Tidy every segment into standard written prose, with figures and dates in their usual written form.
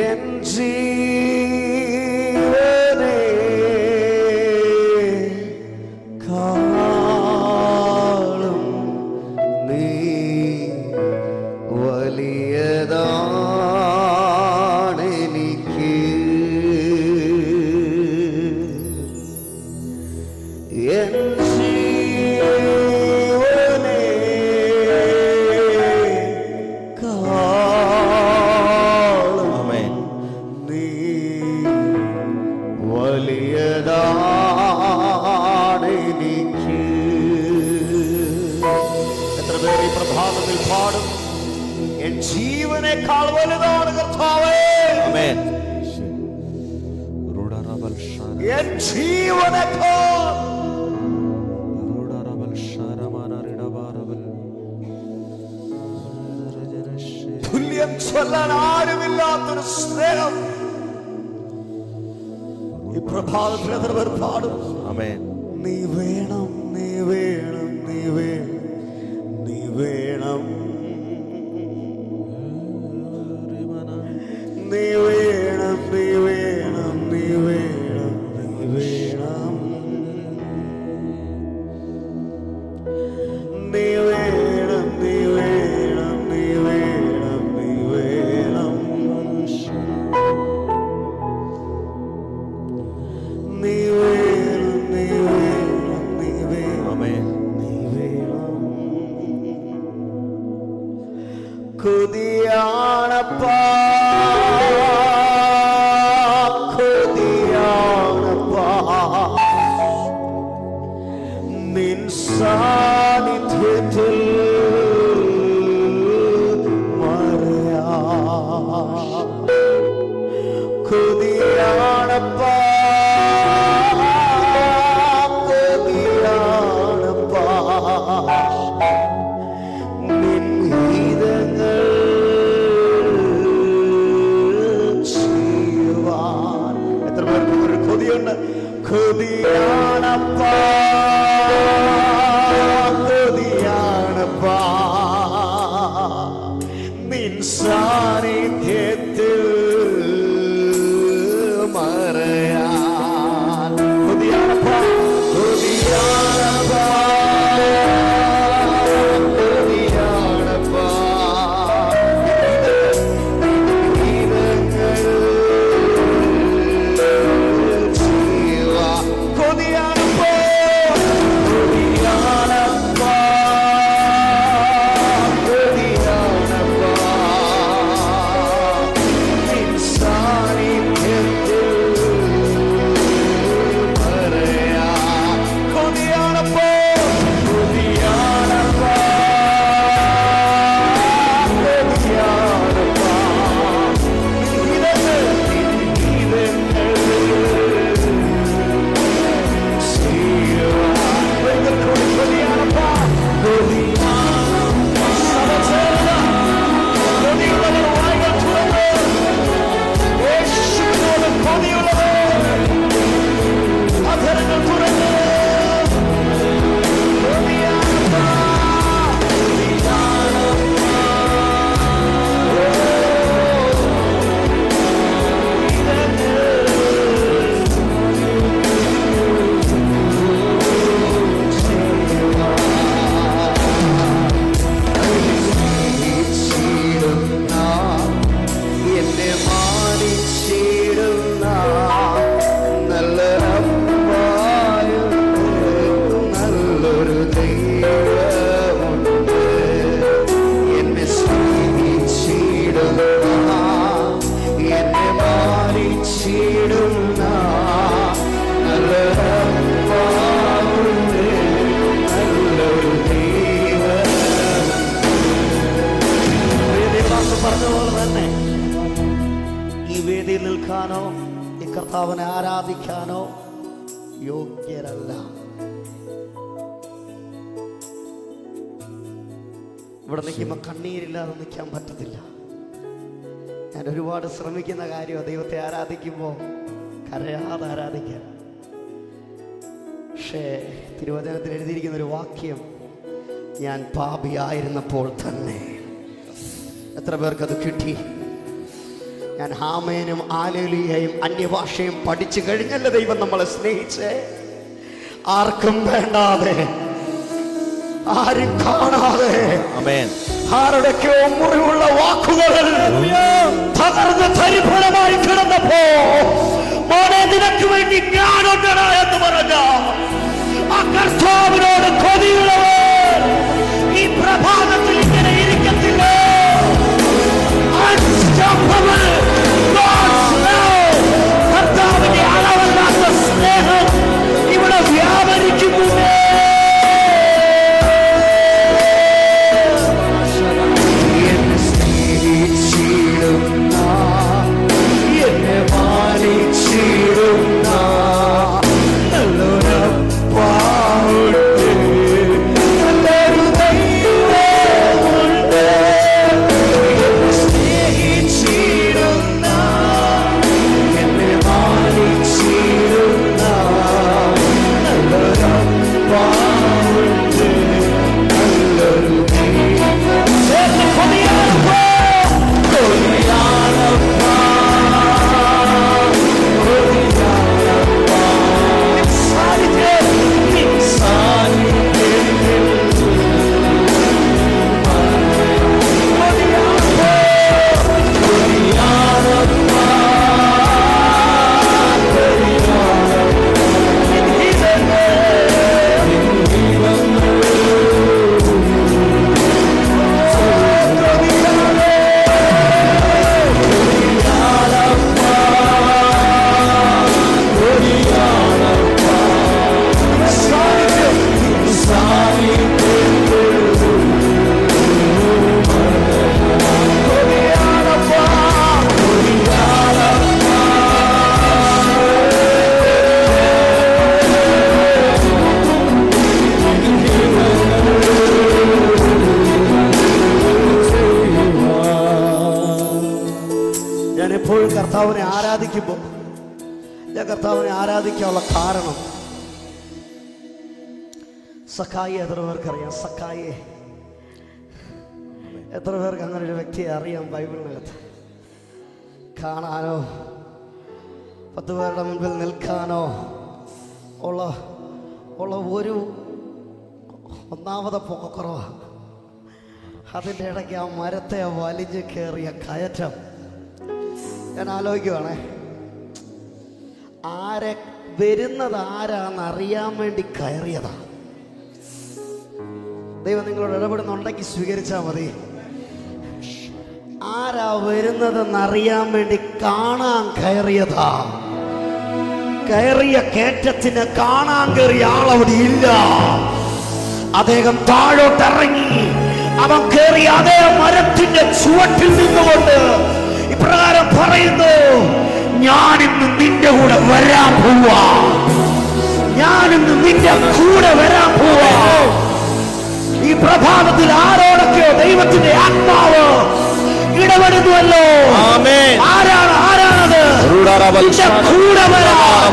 N ജീവനെ കാളും നീ വലിയതാണെനിക്ക്. N ജീവനെ കാളും നീ വലിയതാണെനിക്ക്. എത്ര പേർ ഈ പ്രഭാതത്തിൽ പാടും, എൻ ജീവനേക്കാൾ വലുതാണ് കർത്താവേ. ആമേൻ. എൻ ജീവനേക്കാൾ തുല്യം ചൊല്ലാൻ ആരുമില്ലാത്തൊരു സ്നേഹം ഈ പ്രഭാതത്തിൽ എത്ര പേർ പാടും. ആമേൻ. നീ വേണം, നീ വേണം, നീ വേണം, നീ വേണം, നീ വേണം, നീ വേണം, നീ വേണം, നീ വേണം, നീ വേണം, നീ വേണം, നീ വേണം, നീ വേണം, നീ വേണം, നീ വേണം, നീ വേണം, നീ വേണം. കൊതിയാണപ്പാ, കൊതിയാണപ്പാ നിൻ സാന്നിധ്യത്തിൽ മറയാ. കൊതിയാണപ്പാ, കൊതിയാണപ്പാ നിൻ ഗീതങ്ങൾ ചെയ്യുവാൻ. എത്ര പേർക്ക് ഒരു കൊതിയുണ്ട്? കൊതിയാണപ്പാ, കൊതിയാണപ്പാ നിൻ സാന്നിധ്യത്തിൽ മറയാൻ. കൊതിയാണപ്പാ, കൊതിയാണപ്പാ, കൊതിയാണപ്പാ ഗീതങ്ങൾ ചെയ്യുവാൻ. കൊതിയാണപ്പാ, കൊതിയാണപ്പാ, കൊതിയാണപ്പാ നിൻ സാന്നിധ്യത്തിൽ മറയാൻ. കൊതിയാണപ്പാ, കൊതിയാണപ്പാ, കൊതിയാണപ്പാ ഗീതങ്ങൾ, ഗീതങ്ങൾ ചെയ്യുവാൻ. കൊതിയാണപ്പാ, കൊതിയാണപ്പാ. സഭ ചേർന്ന് കൊതിയുള്ളവർ വായ്കൾ തുറന്ന് യേശുവിനോട് കൊതിയുള്ളവർ അധരങ്ങൾ തുറന്ന് കൊതിയാണപ്പാ, കൊതിയാണപ്പാ എന്നെ മാനിച്ചിടുന്ന നല്ലൊരപ്പായും നല്ലൊരു ദൈവമുണ്ട്. എന്നെ സ്നേഹിച്ചിടുന്ന, എന്നെ മാനിച്ചിടുന്ന നല്ലൊരപ്പായുണ്ട്, നല്ലൊരു ദൈവം. പറഞ്ഞ പോലെ തന്നെ ഈ വേദിയിൽ നിൽക്കാനോ ഈ കർത്താവിനെ ആരാധിക്കാനോ യോഗ്യരല്ല. ഇവിടെ നിൽക്കുമ്പോൾ കണ്ണീരില്ലാതെ നിൽക്കാൻ പറ്റത്തില്ല. ഞാൻ ഒരുപാട് ശ്രമിക്കുന്ന കാര്യമാണ് ദൈവത്തെ ആരാധിക്കുമ്പോൾ കരയാതെ ആരാധിക്കാൻ. പക്ഷേ തിരുവചനത്തിൽ എഴുതിയിരിക്കുന്ന ഒരു വാക്യം, ഞാൻ പാപിയായിരുന്നപ്പോൾ തന്നെ. എത്ര പേർക്കത് കിട്ടി? ഞാൻ ആമേനും ഹല്ലേലൂയയും അന്യഭാഷയും പഠിച്ചു കഴിഞ്ഞല്ല ദൈവം നമ്മളെ സ്നേഹിച്ചേ. ആർക്കും വേണ്ടാതെ, ആരും കാണാതെ, ആരുടെയൊക്കെയോ മുറിവുള്ള വാക്കുകൾ തകർന്ന് തരിഫലമായി കിടന്നപ്പോ, മോനെ നിനക്ക് വേണ്ടി ഞാനുണ്ടടാ എന്ന് പറഞ്ഞ ആ കർത്താവിനോട് കൊതിയുള്ളവർ ഈ പ്രഭാതത്തിൽ ഇങ്ങനെ ഇരിക്കത്തില്ല. കർത്താവിന്റെ അളവല്ലാത്ത സ്നേഹം ഇവിടെ വ്യാപരിക്കുന്നുണ്ട്. എന്നെ സ്നേഹിച്ചിടുന്ന, എന്നെ മാനിച്ചിടുന്ന നല്ലൊരപ്പാവുണ്ട്, നല്ലൊരു ദൈവമുണ്ട്. എന്നെ സ്നേഹിച്ചിടുന്ന, എന്നെ മാനിച്ചിടുന്ന നല്ലൊരപ്പാവുണ്ട്, നല്ലൊരു കർത്താവിനെ ആരാധിക്കുമ്പോൾ ഞാൻ കർത്താവിനെ ആരാധിക്കാനുള്ള കാരണം, സക്കായി എത്ര പേർക്കറിയാം? സക്കായിയെ എത്ര പേർക്ക് അങ്ങനെ ഒരു വ്യക്തിയെ അറിയാം? ബൈബിളിനകത്ത് കാണാനോ 10 പേരുടെ മുൻപിൽ നിൽക്കാനോ ഉള്ള ഒരു ഒന്നാമത്തെ പൊക്കക്കുറവാണ്. അതിൻ്റെ ഇടയ്ക്ക് ആ മരത്തെ വലിഞ്ഞ് കയറിയ കയറ്റം. ഞാൻ ആലോചിക്കുവാണേ, വരുന്നത് ആരാന്ന് അറിയാൻ വേണ്ടി കയറിയതാ. ദൈവം നിങ്ങളോട് ഇടപെടുന്നുണ്ടെങ്കിൽ സ്വീകരിച്ചാൽ മതി. ആരാ വരുന്നതെന്ന് അറിയാൻ വേണ്ടി കാണാൻ കയറിയതാ. കയറിയ കയറ്റത്തിന് കാണാൻ കയറിയ ആളവിടെ ഇല്ല. അദ്ദേഹം താഴോട്ടിറങ്ങി. അവൻ കയറിയ അതേ മരത്തിന്റെ ചുവട്ടിൽ നിന്നുകൊണ്ട് ഇപ്രകാരം പറയുന്നു, ഞാനിന്ന് നിന്റെ കൂടെ വരാൻ പോവാ, ഞാനിന്ന് നിന്റെ കൂടെ വരാൻ പോവാ. ഈ പ്രഭാതത്തിൽ ആരോടൊക്കെയോ ദൈവത്തിന്റെ ആത്മാവ് ഇടപെടുന്നുവല്ലോ. ആരാണത്? കൂടെ വരാൻ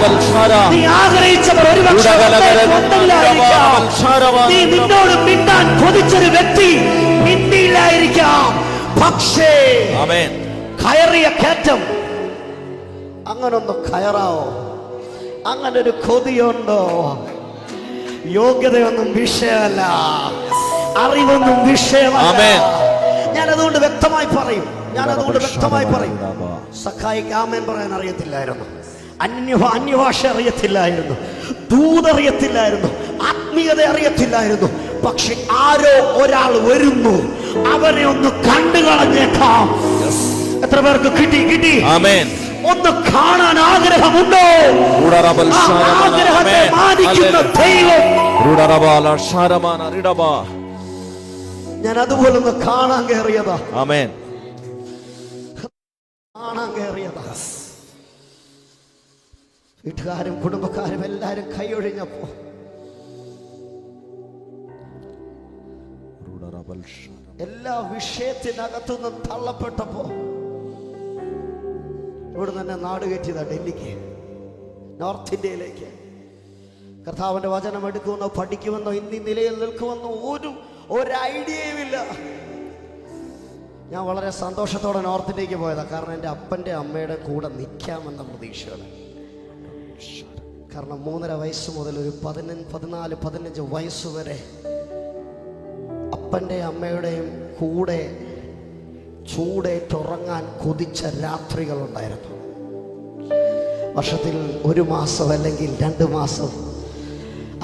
നീ ആഗ്രഹിച്ചവർ ഒരുപക്ഷെ നീ നിന്നോട് മിണ്ടാൻ കൊതിച്ചൊരു വ്യക്തി മിണ്ടിയില്ലായിരിക്കാം. പക്ഷേ കയറിയ കയറ്റം അങ്ങനൊന്ന് കയറാവോ? അങ്ങനെ ഒരു കൊതിയുണ്ടോ? യോഗ്യതയൊന്നും വിഷയമല്ല, അറിവൊന്നും വിഷയമല്ല. ഞാനതുകൊണ്ട് വ്യക്തമായി പറയും, സഖായിക്ക് ആമേൻ പറയാൻ അറിയത്തില്ലായിരുന്നു, അന്യഭാഷ അറിയത്തില്ലായിരുന്നു, ദൂതറിയത്തില്ലായിരുന്നു, ആത്മീയത അറിയത്തില്ലായിരുന്നു. പക്ഷെ ആരോ ഒരാൾ വരുന്നു, അവരെ ഒന്ന് കണ്ടു കളഞ്ഞേക്കാം. എത്ര പേർക്ക് കിട്ടി? ഒന്ന് കാണാൻ ആഗ്രഹമുണ്ടോ? ആഗ്രഹത്തെ മാനിക്കുന്ന ദൈവം. ഞാൻ അതുപോലെ ഒന്ന് കാണാൻ കയറിയതാ. കാണാൻ കയറിയതാ. വീട്ടുകാരും കുടുംബക്കാരും എല്ലാരും കൈയൊഴിഞ്ഞപ്പോ എല്ലാ വിഷയത്തിനകത്തുനിന്നും തള്ളപ്പെട്ടപ്പോ ഇവിടെ തന്നെ നാട് കയറ്റിയതാ, ഡൽഹിക്ക്, നോർത്ത് ഇന്ത്യയിലേക്ക്. കർത്താവിന്റെ വചനം എടുക്കുമെന്നോ പഠിക്കുമെന്നോ ഇന്നീ നിലയിൽ നിൽക്കുമെന്നോ ഒരു ഐഡിയയുമില്ല. ഞാൻ വളരെ സന്തോഷത്തോടെ നോർത്തിലേക്ക് പോയതാണ്. കാരണം എൻ്റെ അപ്പൻ്റെ അമ്മയുടെ കൂടെ നിൽക്കാമെന്ന പ്രതീക്ഷയാണ്. കാരണം 3.5 വയസ്സ് മുതൽ ഒരു 14-15 വയസ്സ് വരെ അപ്പൻ്റെ അമ്മയുടെയും കൂടെ ചൂടേറ്റുറങ്ങാൻ കൊതിച്ച രാത്രികളുണ്ടായിരുന്നു. വർഷത്തിൽ 1 മാസം അല്ലെങ്കിൽ 2 മാസം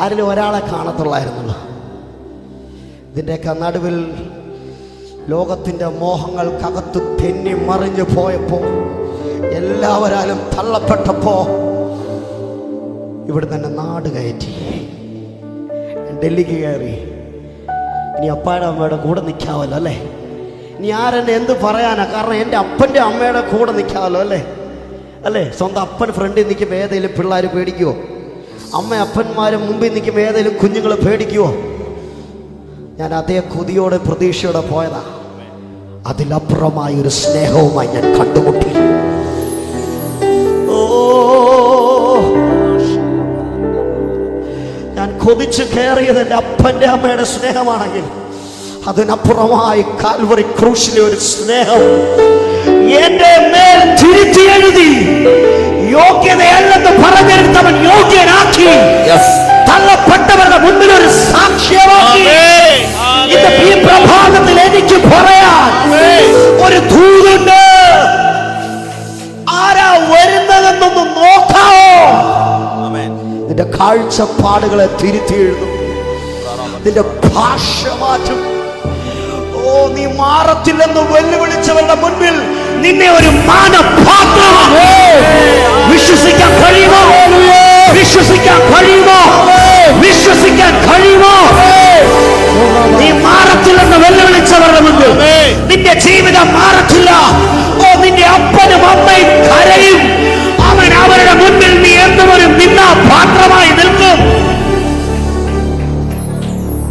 ആരിലും ഒരാളെ കാണത്തുള്ളായിരുന്നുള്ളൂ. ഇതിൻ്റെയൊക്കെ നടുവിൽ ലോകത്തിൻ്റെ മോഹങ്ങൾക്കകത്ത് തെന്നി മറിഞ്ഞു പോയപ്പോൾ, എല്ലാവരാലും തള്ളപ്പെട്ടപ്പോൾ ഇവിടെ തന്നെ നാട് കയറ്റി ഡൽഹിക്ക് കയറി. ഇനി അപ്പായുടെ അമ്മയുടെ കൂടെ നിൽക്കാമല്ലോ അല്ലേ? ഇനി ആരെന്നെ എന്ത് പറയാനാ? കാരണം എൻ്റെ അപ്പൻ്റെ അമ്മയുടെ കൂടെ നിൽക്കാമല്ലോ അല്ലേ? സ്വന്തം അപ്പൻ ഫ്രണ്ടിൽ നിൽക്കുമ്പോൾ ഏതെങ്കിലും പിള്ളേർ പേടിക്കുമോ? അമ്മ അപ്പന്മാരും മുമ്പിൽ നിൽക്കുമ്പോൾ ഏതെങ്കിലും കുഞ്ഞുങ്ങൾ പേടിക്കുമോ? ഞാൻ അതേ കൊതിയോടെ പ്രതീക്ഷയോടെ പോയതാ. അതിലപ്പുറമായൊരു സ്നേഹവുമായി ഞാൻ കണ്ടുമുട്ടി. ഞാൻ കൊതിച്ചു കയറിയത് എൻ്റെ അപ്പൻ്റെ അമ്മയുടെ സ്നേഹമാണെങ്കിൽ, അതിനപ്പുറമായി കാൽവറി ക്രൂശിലെ ഒരു സ്നേഹം എന്റെ മേൽ തിരുത്തി എഴുതി, യോഗ്യതയല്ലെന്ന് പറഞ്ഞെടുത്തവൻ യോഗ്യനാക്കി, തള്ളപ്പെട്ടവരുടെ മുന്നിൽ ഒരു സാക്ഷ്യമാക്കി. ഈ പ്രഭാതത്തിൽ എനിക്ക് പറയാൻ ഒരു ദൂതുണ്ട്. ആരാ വരുന്നതെന്നൊന്ന് നോക്കാവോ? നിന്റെ കാഴ്ചപ്പാടുകളെ തിരുത്തി എഴുതും, നിന്റെ ഭാഷ മാറ്റും. നീ മാറത്തില്ലെന്ന് വെല്ലുവിളിച്ചവരുടെ മുൻപിൽ നിന്നെ ഒരു മാനപാത്രമാണ്. വിശ്വസിക്കാൻ കഴിയുമോ? വിശ്വസിക്കാൻ കഴിയുമോ? വിശ്വസിക്കാൻ കഴിയുമോ? നീ മാറത്തില്ലെന്ന് വെല്ലുവിളിച്ചവരുടെ മുൻപിൽ നിന്റെ ജീവിതം മാറത്തില്ല. നിന്റെ അപ്പനും അമ്മയും കരയും. അവൻ അവരുടെ മുൻപിൽ നീ എന്നും ഒരു നിന്നാപാത്രമായി നിൽക്കും.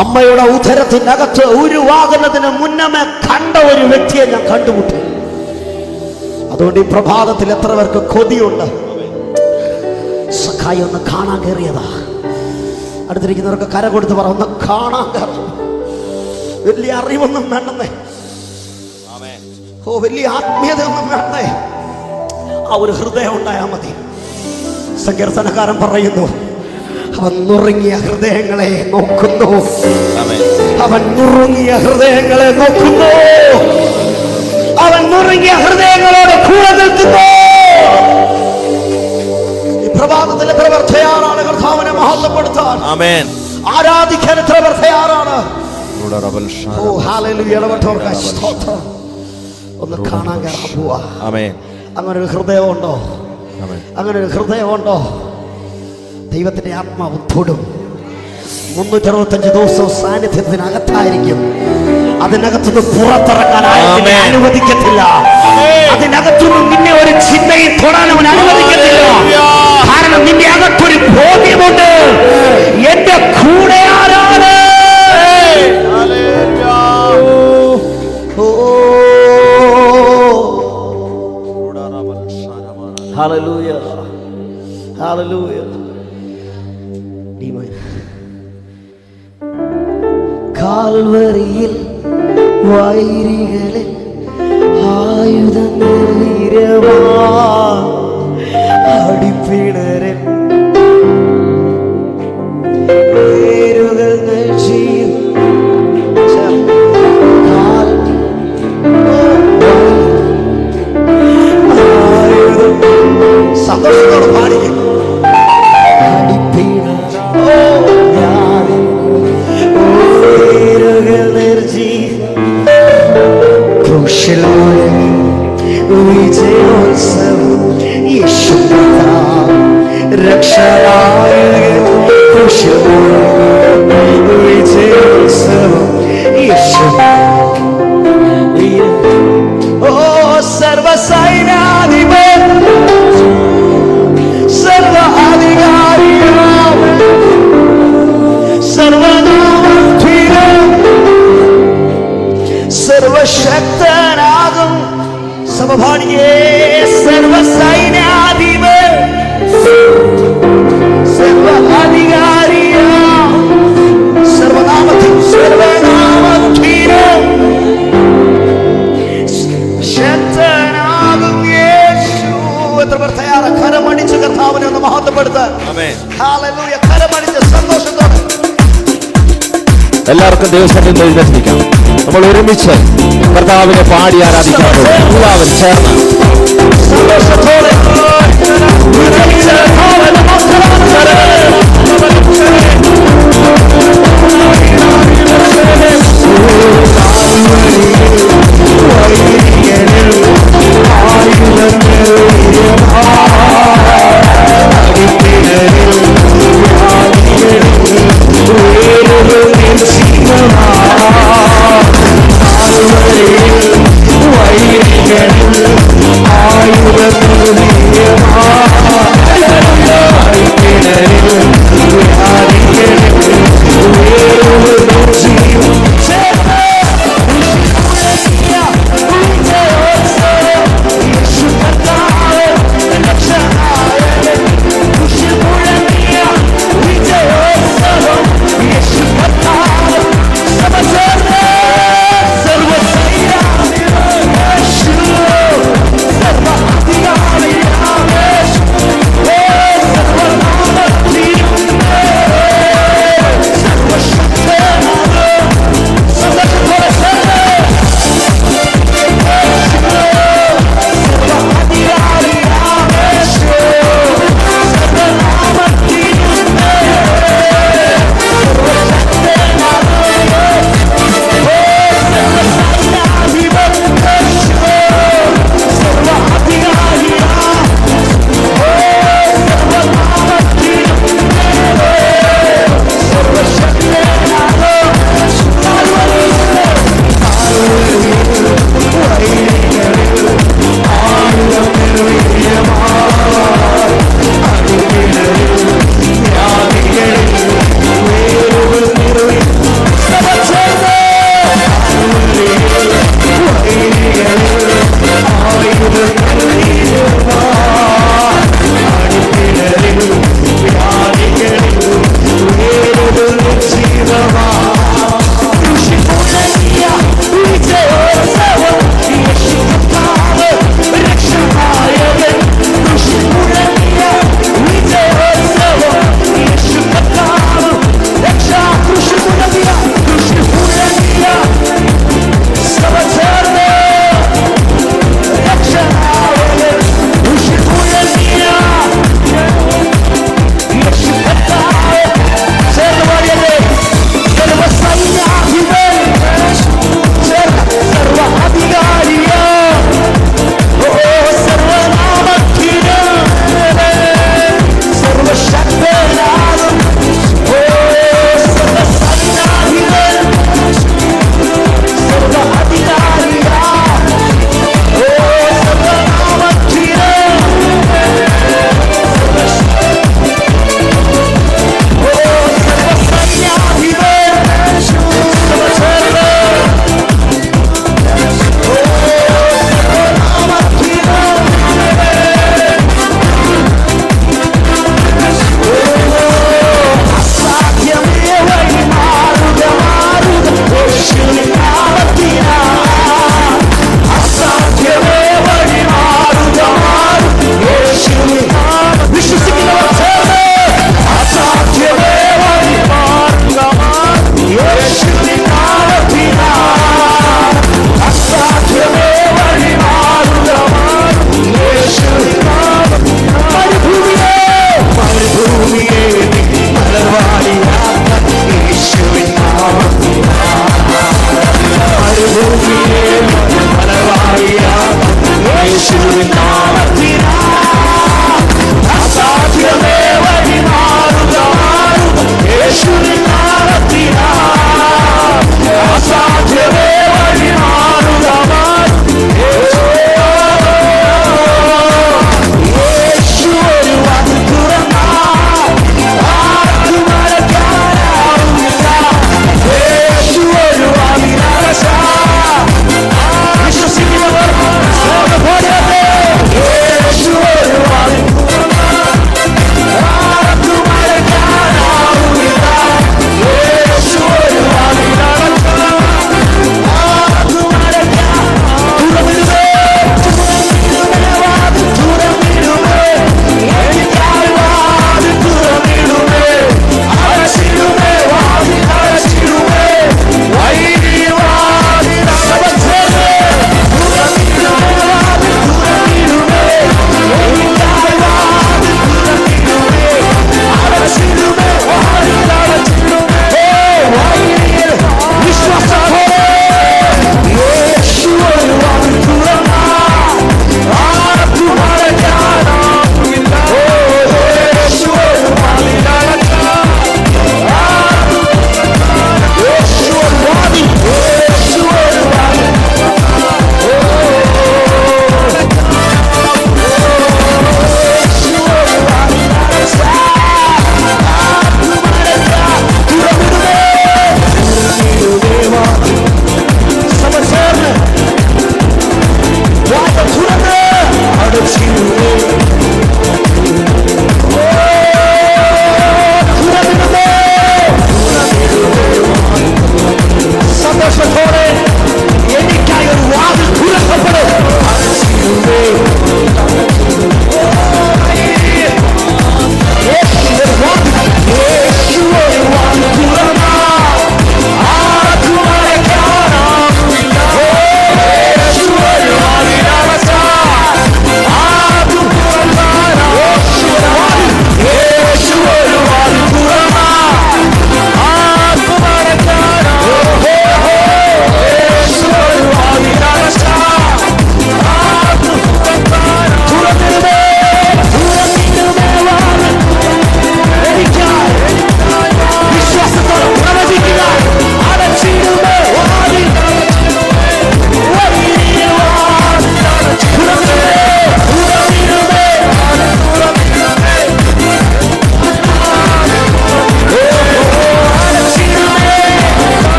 അമ്മയുടെ ഉദരത്തിനകത്ത് ഉരുവാകുന്നതിന് മുന്നമേ കണ്ട ഒരു വ്യക്തിയെ ഞാൻ കണ്ടുമുട്ടി. അതുകൊണ്ട് ഈ പ്രഭാതത്തിൽ എത്ര പേർക്ക് കൊതിയുണ്ട്? സഖായി ഒന്ന് കാണാൻ കയറിയതാ. അടുത്തിരിക്കുന്നവർക്ക് കര കൊടുത്ത് പറ, ഒന്ന് കാണാൻ കയറി. വലിയ അറിവൊന്നും വേണ്ടെന്നേ, വലിയ ആത്മീയത ഒന്നും വേണ്ടേ, ആ ഒരു ഹൃദയം ഉണ്ടായാൽ മതി. സങ്കീർത്തനക്കാരൻ പറയുന്നു, അവൻ നുറുങ്ങിയ ഹൃദയങ്ങളെ നോക്കുന്നു. അവൻ നുറുങ്ങിയ ഹൃദയങ്ങളെ നോക്കുന്നു. അവൻ നുറുങ്ങിയ ഹൃദയങ്ങളോട് കൂടെ നിൽക്കുന്നു. ഈ പ്രഭാതത്തിൽ എത്ര പേർ തയ്യാറാണ് കർത്താവിനെ മഹത്വപ്പെടുത്താൻ, ആരാധിക്കാൻ? എത്ര പേർ തയ്യാറാണ്? ഒന്ന് കാണാൻ കയറാൻ പോവാ. അങ്ങനെ ഒരു ഹൃദയമുണ്ടോ? അങ്ങനെ ഒരു ഹൃദയമുണ്ടോ? ദൈവത്തിന്റെ ആത്മാവ് തൊടും. 365 ദിവസവും സാന്നിധ്യത്തിനകത്തായിരിക്കും. അതിനകത്തുനിന്ന് പുറത്തിറങ്ങാൻ അനുവദിക്കത്തില്ല. അതിനകത്തുനിന്ന് നിന്നെ ഒരു ചിന്തയും തൊടാൻ അവൻ അനുവദിക്കത്തില്ല. കാരണം നിന്റെ അകത്തൊരു ബോധ്യമുണ്ട്, എന്റെ കൂടെ ആരാണ്? Hallelujah, hallelujah. കാൽവരിയിൽ വൈരികളെ ആയുധനിരവാ അടിപ്പിണരൻ പേരുകൾ നശിയും സന്തോഷത്തോടെ പാടിക്കും. വിജയോത്സവം യേശു രക്ഷനായ വിജയോത്സവം യേശു. ഓ സർവസൈന്യാധിപൻ സർവ അധികാരിയാം സർവനാമധീരം സർവശക്തനാകും സമഭാണിയെ സർവസൈന്യാധിപൻ സർവ അധികാരിയാം സർവനാമധീരം കർത്താവിനെ ഒന്ന് മഹത്വപ്പെടുത്താൻ. ഹല്ലേലൂയ. കരമടിച്ച് സന്തോഷത്തോടെ എല്ലാവർക്കും ദൈവസന്നിധിയിൽ എഴുന്നേൽപ്പിക്കാം. നമ്മൾ ഒരുമിച്ച് കർത്താവിനെ പാടി ആരാധിക്കാൻ എല്ലാവരും ചേർന്ന് സന്തോഷത്തോടെ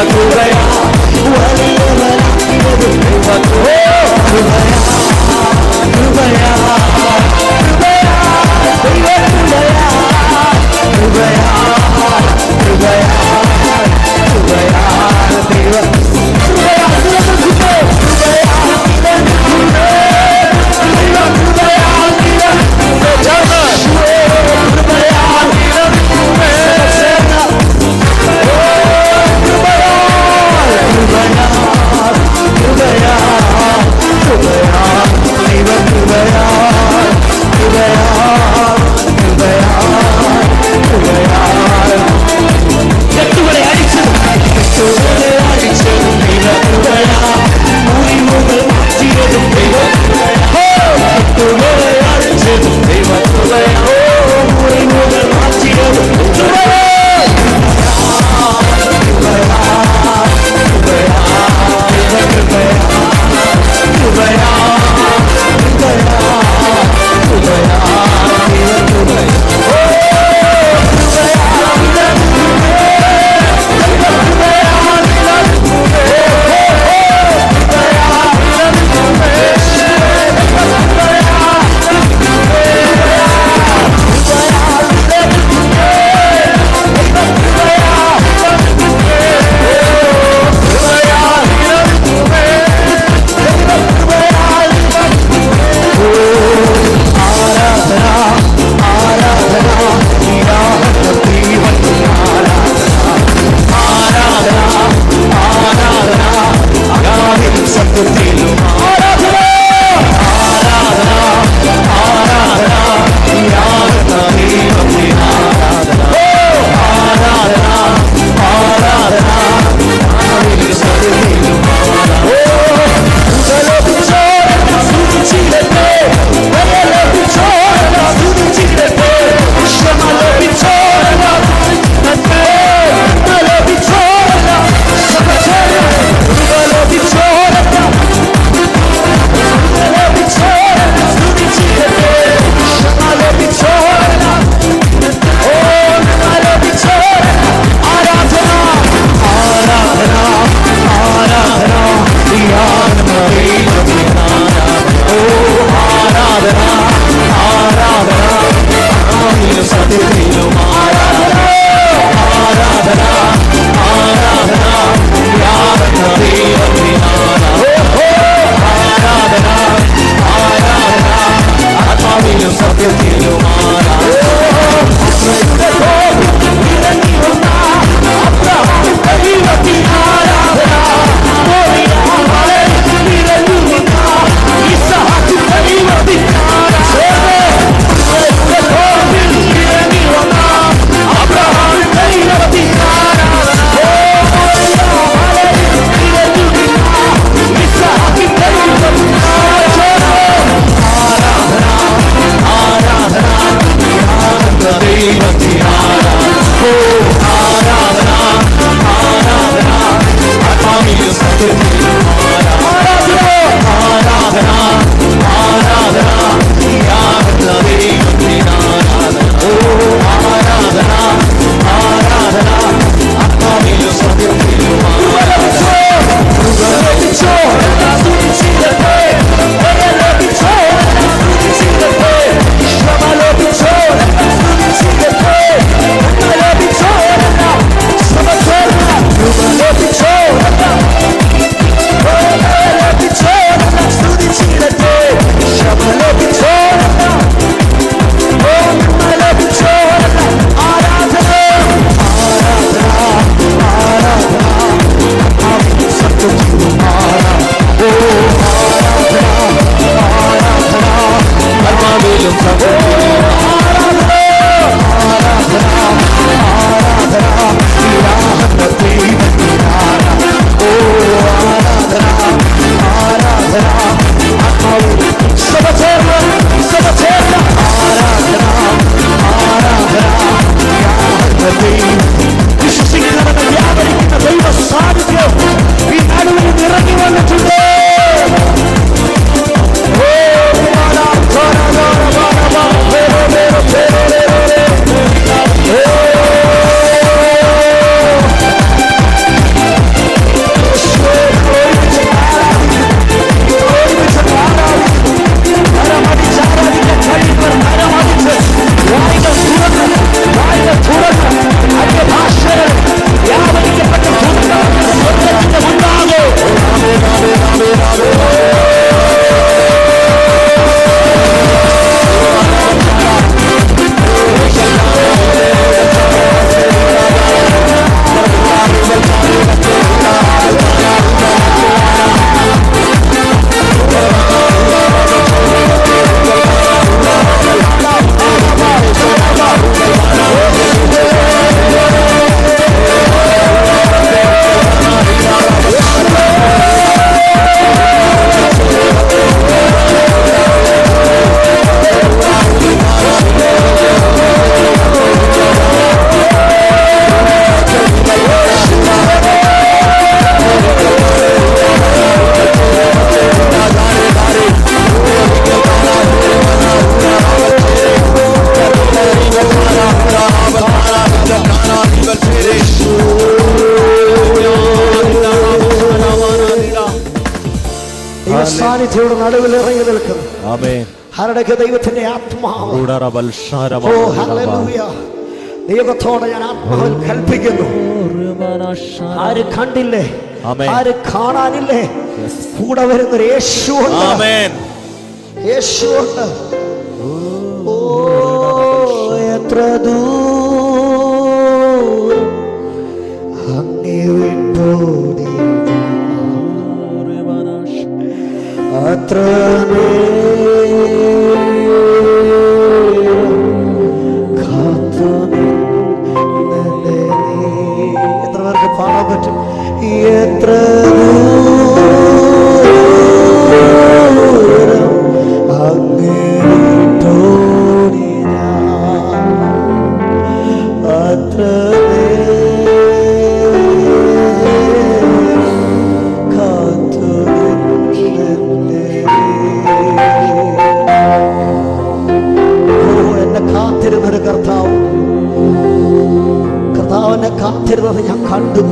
കൃപയാ വലിയവനാക്കിയത് കൃപയാ കൃപയാ സഭയുടെ നടുവിൽ ഇറങ്ങി നിൽക്കുന്നു. ആമേൻ. ആരുടെയൊക്കെ ദൈവത്തിന്റെ ആത്മാവ്. ഓ ഹല്ലേലൂയ. ദൈവത്തോടെ ഞാൻ ആത്മാവിൽ കൽപ്പിക്കുന്നു. ആര് കണ്ടില്ലേ, ആര് കാണാനില്ലേ, കൂടെ വരുന്നൊരു യേശുവുണ്ട്. യേശുവുണ്ട്. ഓ എത്ര ദൂരം അങ്ങേ വിട്ടോടി, അത്ര എത്ര പേർക്ക് പാടാൻ പറ്റും? എത്ര ദൂരം അങ്ങേ വിട്ടോടി അത്ര കാത്തിരുന്നൊരു കർത്താവ്, കർത്താവിനെ കാത്തിരുന്നത് ഞാൻ കണ്ടു.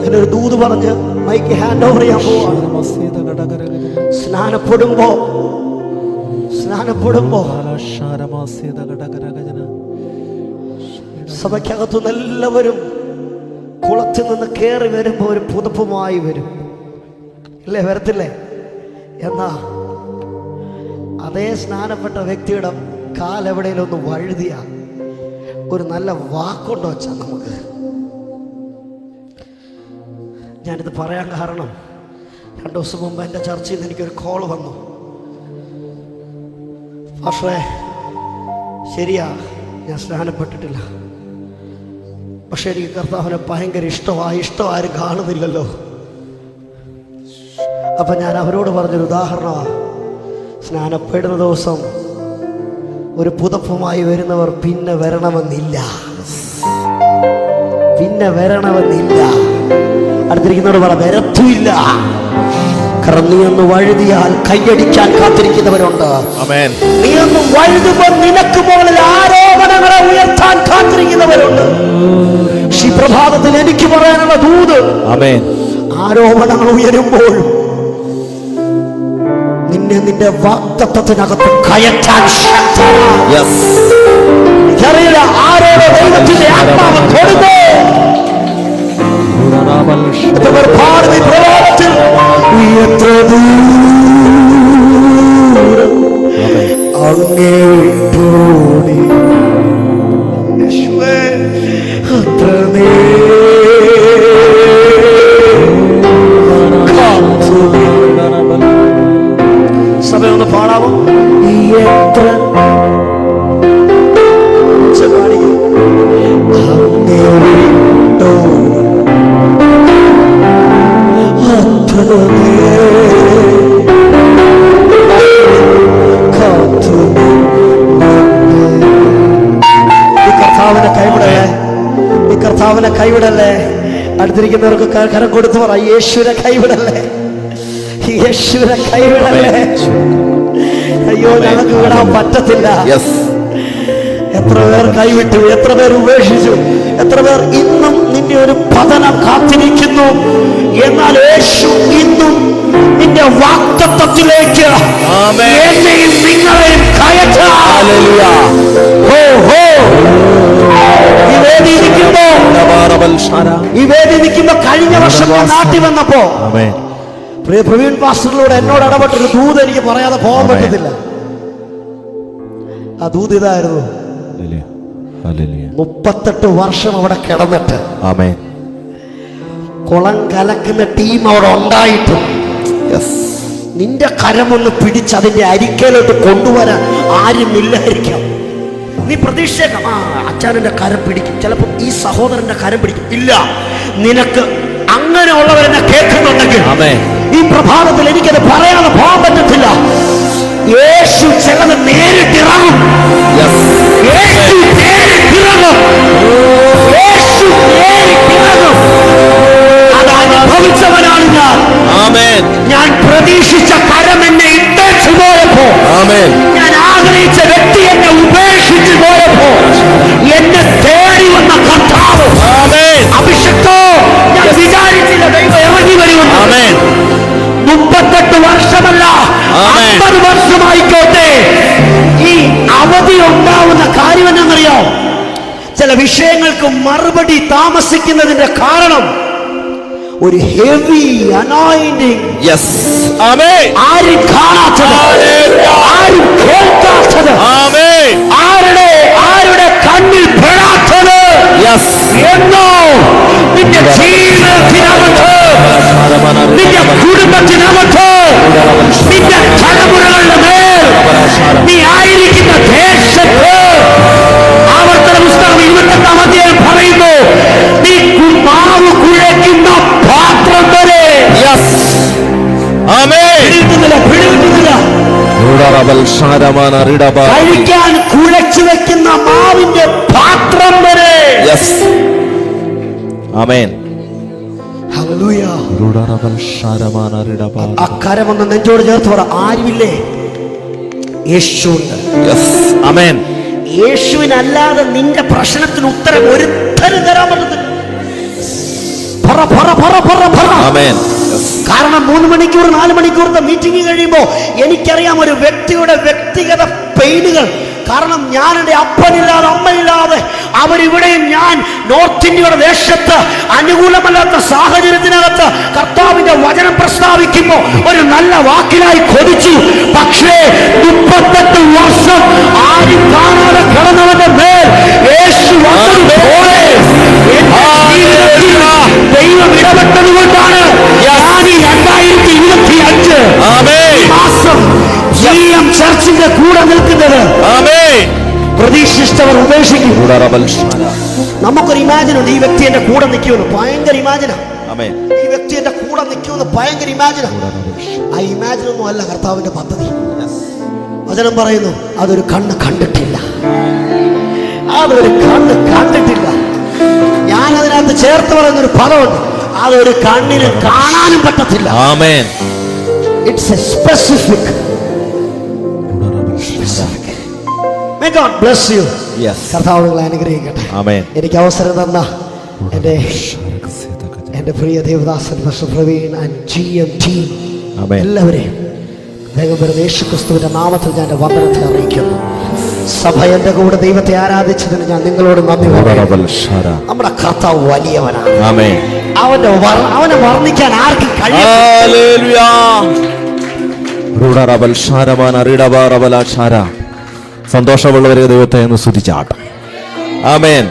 ഒരു ദൂത് പറഞ്ഞ് മൈക്ക് ഹാൻഡ് ഓവർ ചെയ്യാൻ പോവാണ്. സ്നാനപ്പെടുമ്പോ സഭയ്ക്കകത്തുനിന്ന് എല്ലാവരും കുളത്തിൽ നിന്ന് കയറി വരുമ്പോ ഒരു പുതുപ്പുമായി വരും, ഇല്ലേ? വരത്തില്ലേ? എന്നാ അതേ സ്നാനപ്പെട്ട വ്യക്തിയുടെ കാലെവിടെയെങ്കിലും ഒന്ന് വഴുതിയ ഒരു നല്ല വാക്കുണ്ടോ വെച്ചാൽ നമുക്ക്. ഞാനിത് പറയാൻ കാരണം 2 ദിവസം മുമ്പ് എൻ്റെ ചർച്ചയിൽ നിന്ന് എനിക്കൊരു കോൾ വന്നു. പക്ഷേ ശരിയാ, ഞാൻ സ്നാനപ്പെട്ടിട്ടില്ല, പക്ഷെ എനിക്ക് കർത്താവിനെ ഭയങ്കര ഇഷ്ടം ആരും കാണുന്നില്ലല്ലോ. അപ്പം ഞാൻ അവരോട് പറഞ്ഞൊരു ഉദാഹരണമാണ്. സ്നാനപ്പെടുന്ന ദിവസം ഒരു പുതപ്പുമായി വരുന്നവർ പിന്നെ വരണമെന്നില്ല. അടുത്തിരിക്കുന്നവരോട് പറ, വരത്തില്ല. കാരണം നീ ഒന്ന് വഴുതിയാൽ കൈയടിക്കാൻ കാത്തിരിക്കുന്നവരുണ്ട്. നീ ഒന്ന് വഴുതുമ്പോൾ നിനക്ക് മുകളിൽ ആരോപണങ്ങളെ ഉയർത്താൻ കാത്തിരിക്കുന്നവരുണ്ട്. ഈ പ്രഭാതത്തിൽ എനിക്ക് പറയാനുള്ള ദൂത്, ആരോപണങ്ങൾ ഉയരുമ്പോൾ നിന്നെ നിന്റെ വാഗ്ദത്തത്തിനകത്ത് കയറ്റാൻ ശക്തറിയില്ല. ആരോടെ ദൈവത്തിന്റെ ആത്മാവ് കൊടുത്തോ ഭാരതി പ്രഭാതത്തിൽ എത്ര ദൂരം അങ്ങേ വിട്ടോടി, അത്ര സഭയൊന്ന് പാടാമോ? എത്ര ഈ കർത്താവിനെ കൈവിടല്ലേ. അടുത്തിരിക്കുന്നവർക്ക് കരം കൊടുത്തു പറ, യേശുവിനെ കൈവിടല്ലേ, യേശുവിനെ കൈവിടല്ലേ. അയ്യോ, ഞങ്ങൾക്ക് വിടാൻ പറ്റത്തില്ല. എത്ര പേർ കൈവിട്ടു, എത്ര പേർ ഉപേക്ഷിച്ചു, എത്ര പേർ ഇന്നും നിന്റെ ഒരു പതനം കാത്തിരിക്കുന്നു. എന്നാൽ യേശു ഇന്നും നിന്റെ വാഗ്ദത്തത്തിലേക്ക് എന്നെയും നിങ്ങളെയും കയറ്റാം. ഈ വേദി നിൽക്കുമ്പോ കഴിഞ്ഞ വർഷം ഞാൻ നാട്ടിൽ വന്നപ്പോ പ്രിയ പ്രവീൺ പാസ്റ്ററിലൂടെ എന്നോട് ഇടപെട്ടൊരു ദൂത് എനിക്ക് പറയാതെ പോകാൻ പറ്റത്തില്ല. ആ ദൂത് ഇതായിരുന്നു, 38 വർഷം അവിടെ കിടന്നിട്ട് കുളം കലക്കുന്ന ടീം അവിടെ ഉണ്ടായിട്ടും നിന്റെ കരമൊന്ന് പിടിച്ച് അതിന്റെ അരിക്കയിലോട്ട് കൊണ്ടുവരാൻ ആരുമില്ലായിരിക്കാം. നീ പ്രതീക്ഷിച്ചേക്കാം, അച്ഛൻ്റെ കരം പിടിക്കും, ചിലപ്പോൾ ഈ സഹോദരന്റെ കരം പിടിക്കും. ഇല്ല, നിനക്ക് അങ്ങനെയുള്ളവരെന്നെ കേൾക്കുന്നുണ്ടെങ്കിൽ ഈ പ്രഭാതത്തിൽ എനിക്കത് പറയാതെ പോകാൻ പറ്റത്തില്ല. യേശു ചിലത് നേരിട്ടിറങ്ങും. യേശു നേരിട്ടിറങ്ങും. യേശു നേരിട്ടിറങ്ങും. അത് അനുഭവിച്ചവനാണ് ഞാൻ. ഞാൻ പ്രതീക്ഷിച്ച കരം എന്നെ ഇട്ടേച്ചു പോയപ്പോ, ഞാൻ ആഗ്രഹിച്ച വ്യക്തി എന്നെ ഉപേക്ഷിച്ചു പോയപ്പോ എന്നെ തേടി വന്ന കർത്താവ് അഭിഷക്തോ, ഞാൻ വിചാരിച്ചില്ല ദൈവം ഇറങ്ങി വരുമെന്ന്. മറുപടി താമസിക്കുന്നതിന്റെ കാരണം ഒരു ഹെവി അനോയിന്റിംഗ്. യെസ്, ആമേൻ. ആരും കാണാത്തത്, ആരും കേൾക്കാത്തത്, ആരുടെ കണ്ണിൽ പെടാത്തത്. യെസ്, എന്നോ നിന്റെ ജീവിതത്തിനകത്ത്, നിന്റെ കുടുംബത്തിനകത്ത്, നിന്റെ തലമുറകളുടെ മേൽ, നീ ആയിരിക്കുന്ന ദേശത്ത്. ആവർത്തന പുസ്തകം 28-ാം അധ്യായം പറയുന്നു, നീ മാവ് കുഴയ്ക്കുന്ന പാത്രം വരെ. യെസ്, ആമേൻ. പിടികിട്ടുന്നില്ല. കഴിക്കാൻ കുഴച്ചു വെക്കുന്ന മാവിന്റെ പാത്രം വരെ. യെസ്, ആമേൻ. ഹല്ലേലൂയ. അക്കരമൊന്ന് നെഞ്ചോട് ചേർത്ത് പറ, ആരുമില്ലേ? യേശുണ്ട്. യെസ്, ആമേൻ. യേശുവിനല്ലാതെ നിന്റെ പ്രശ്നത്തിന് ഉത്തരം ഒരുത്തരും തരാൻ പറ്റത്തില്ല. ആമേൻ. കാരണം 3 മണിക്കൂർ 4 മണിക്കൂറത്തെ മീറ്റിംഗ് കഴിയുമ്പോൾ എനിക്കറിയാം ഒരു വ്യക്തിയുടെ വ്യക്തിഗത പെയിനുകൾ. കാരണം ഞാൻ എൻ്റെ അപ്പനില്ലാതെ അമ്മയില്ലാതെ അവരിവിടെയും ഞാൻ നോർത്ത് ഇന്ത്യയുടെ ദേശത്ത് അനുകൂലമല്ലാത്ത സാഹചര്യത്തിനകത്ത് കർത്താവിന്റെ വചനം പ്രസ്താവിക്കുമ്പോൾ ഒരു നല്ല വാക്കിനായി കൊതിച്ചു. പക്ഷേ 38 വർഷം ആരും കാണാതെ കിടന്നവന്റെ മേൽ യേശു വന്നതുപോലെ ദൈവം ഇടപെട്ടത് കൊണ്ടാണ് ഞാൻ ഈ 2025 മാസം GM ചർച്ചിന്റെ കൂടെ നിൽക്കുന്നത്. പ്രതീക്ഷിച്ചവർ ഉപേക്ഷിക്കും. നമുക്കൊരു ഇമാജിൻ ഉണ്ട്, ഈ വ്യക്തി എന്റെ കൂടെ നിൽക്കുമെന്ന്. ഭയങ്കര ഇമാജിനാ. ഈ വ്യക്തി എന്റെ കൂടെ നിൽക്കുമെന്ന് ഭയങ്കര ഇമാജിനാ. ആ ഇമാജിൻ ഒന്നും അല്ല കർത്താവിന്റെ പദ്ധതി. വചനം പറയുന്നു, അതൊരു കണ്ണ് കണ്ടിട്ടില്ല, അതൊരു കണ്ണ് കണ്ടിട്ടില്ല. ഞാൻ അതിനകത്ത് ചേർത്ത് പറയുന്നൊരു പദമുണ്ട്, അതൊരു കണ്ണിന് കാണാനും പറ്റത്തില്ല. It's A specific. May God bless you. Yes. കർത്താവ് നിങ്ങളെ അനുഗ്രഹിക്കട്ടെ. ആമേൻ. എനിക്ക് അവസരം തന്ന എൻ്റെ പ്രിയ Devadasan mister Praveen and GM team എല്ലാവരെയും യേശുക്രിസ്തുവിന്റെ നാമത്തിൽ ഞാൻ എൻ്റെ വന്ദനത്തെ അറിയിക്കുന്നു. സഭ എൻ്റെ കൂടെ ദൈവത്തെ ആരാധിച്ചതിന് ഞാൻ നിങ്ങളോട് നന്ദി പറയുന്നു. നമ്മുടെ കർത്താവ് വലിയവനാണ്. അവനെ വർണ്ണിക്കാൻ ആർക്കും കഴിയും. സന്തോഷമുള്ളവരെ ദൈവത്തെ ഒന്ന് സ്തുതിച്ചാട്ടെ. ആമേൻ.